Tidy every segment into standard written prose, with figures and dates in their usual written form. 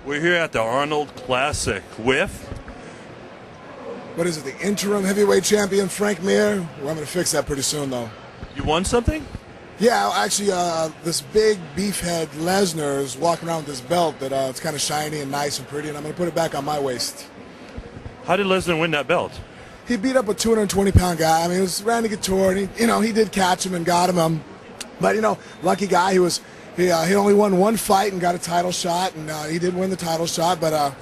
We're here at the Arnold Classic with... What is it, the interim heavyweight champion, Frank Mir? Well, I'm going to fix that pretty soon, though. You won something? Yeah, actually, this big beefhead Lesnar is walking around with this belt that it's kind of shiny and nice and pretty, and I'm going to put it back on my waist. How did Lesnar win that belt? He beat up a 220-pound guy. I mean, it was Randy Couture, and he did catch him and got him. But, lucky guy. He only won one fight and got a title shot, and he did win the title shot, but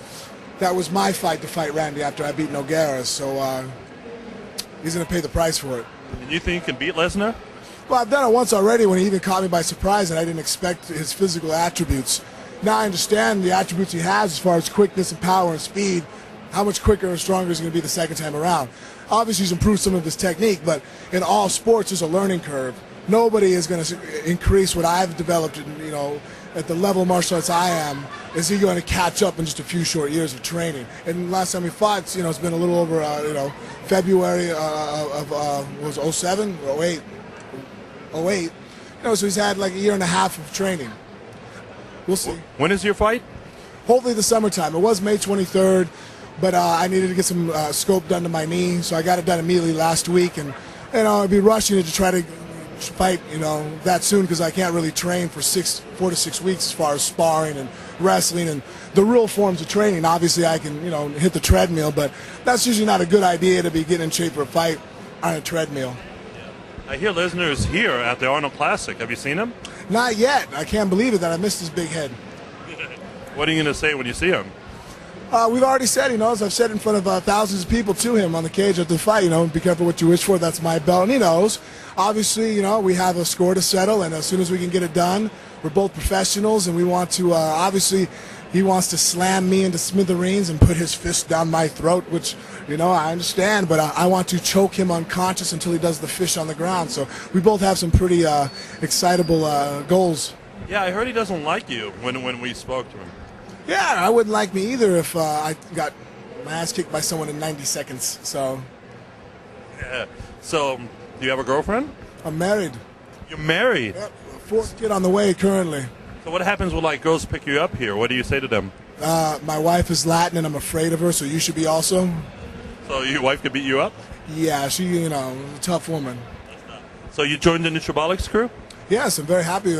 that was my fight to fight Randy after I beat Nogueira, so he's going to pay the price for it. And you think you can beat Lesnar? Well, I've done it once already when he even caught me by surprise, and I didn't expect his physical attributes. Now I understand the attributes he has as far as quickness and power and speed. How much quicker or stronger is he going to be the second time around? Obviously, he's improved some of his technique, but in all sports, there's a learning curve. Nobody is going to increase what I've developed, at the level of martial arts I am. Is he going to catch up in just a few short years of training? And last time we fought, it's been a little over, February of was 07 or 08. 08. So he's had like a year and a half of training. We'll see. When is your fight? Hopefully the summertime. It was May 23rd, but I needed to get some scope done to my knee, so I got it done immediately last week, and I'd be rushing it to try to fight that soon because I can't really train for 4 to 6 weeks as far as sparring and wrestling and the real forms of training. Obviously I can hit the treadmill, but that's usually not a good idea to be getting in shape for a fight on a treadmill. I hear Lesnar is here at the Arnold Classic. Have you seen him? Not yet. I can't believe it that I missed his big head. What are you going to say when you see him? We've already said, as I've said in front of thousands of people to him on the cage at the fight, be careful what you wish for, that's my belt, and he knows. Obviously, we have a score to settle, and as soon as we can get it done, we're both professionals, and we want to, obviously, he wants to slam me into smithereens and put his fist down my throat, which, I understand, but I want to choke him unconscious until he does the fish on the ground. So we both have some pretty excitable goals. Yeah, I heard he doesn't like you when we spoke to him. Yeah, I wouldn't like me either if I got my ass kicked by someone in 90 seconds. So. Yeah. So, do you have a girlfriend? I'm married. You're married? Yep, a fourth kid on the way currently. So what happens when girls pick you up here? What do you say to them? My wife is Latin and I'm afraid of her, so you should be also. So your wife could beat you up? Yeah, she, a tough woman. So you joined the Nutrabolics crew? Yes, I'm very happy.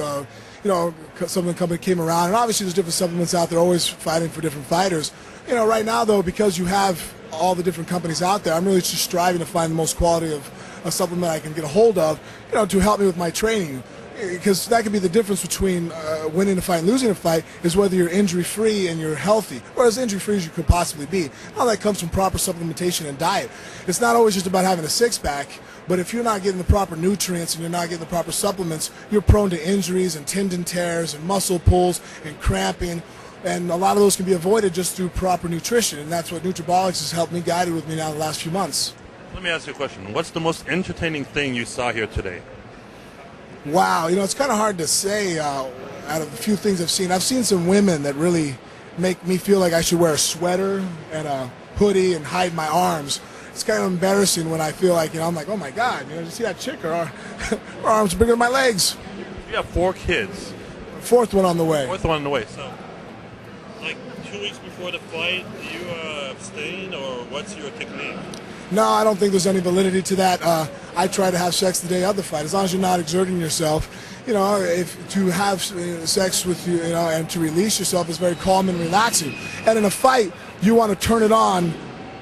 Some of the company came around, and obviously there's different supplements out there, always fighting for different fighters. Right now, though, because you have all the different companies out there, I'm really just striving to find the most quality of a supplement I can get a hold of, to help me with my training. Because that could be the difference between winning a fight and losing a fight is whether you're injury-free and you're healthy, or as injury-free as you could possibly be. All that comes from proper supplementation and diet. It's not always just about having a six-pack, but if you're not getting the proper nutrients and you're not getting the proper supplements, you're prone to injuries and tendon tears and muscle pulls and cramping, and a lot of those can be avoided just through proper nutrition, and that's what Nutrabolics has helped me, guided with me now the last few months. Let me ask you a question. What's the most entertaining thing you saw here today? Wow, it's kind of hard to say out of the few things I've seen. I've seen some women that really make me feel like I should wear a sweater and a hoodie and hide my arms. It's kind of embarrassing when I feel like, I'm like, oh my God, you see that chick? Her arms are bigger than my legs. You have 4 kids. Fourth one on the way. Fourth one on the way. So, 2 weeks before the fight, do you abstain, or what's your technique? No, I don't think there's any validity to that. I try to have sex the day of the fight, as long as you're not exerting yourself. If to have sex with you, and to release yourself is very calm and relaxing. And in a fight, you want to turn it on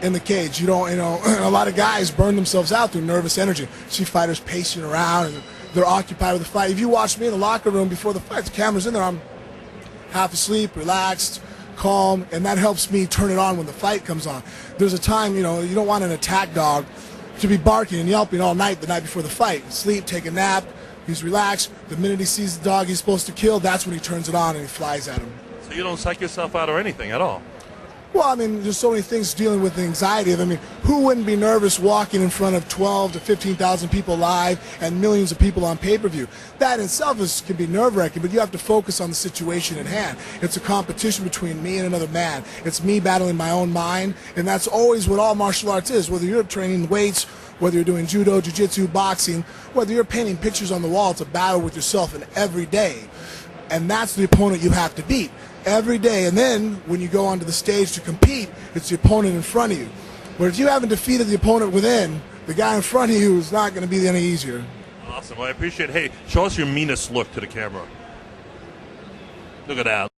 in the cage. You don't, a lot of guys burn themselves out through nervous energy. See fighters pacing around and they're occupied with the fight. If you watch me in the locker room before the fight, the camera's in there, I'm half asleep, relaxed, calm, and that helps me turn it on when the fight comes on. There's a time, you don't want an attack dog to be barking and yelping all night the night before the fight. Sleep, take a nap, he's relaxed. The minute he sees the dog he's supposed to kill, that's when he turns it on and he flies at him. So you don't psych yourself out or anything at all? Well, there's so many things dealing with the anxiety. Who wouldn't be nervous walking in front of 12 to 15,000 people live and millions of people on pay-per-view? That in itself can be nerve-wracking, but you have to focus on the situation at hand. It's a competition between me and another man. It's me battling my own mind, and that's always what all martial arts is. Whether you're training weights, whether you're doing judo, jiu-jitsu, boxing, whether you're painting pictures on the wall, it's a battle with yourself, and every day. And that's the opponent you have to beat. every day. And then when you go onto the stage to compete, it's the opponent in front of you. But if you haven't defeated the opponent within, the guy in front of you is not going to be any easier. Awesome. Well, I appreciate it. Hey, show us your meanest look to the camera. Look at that.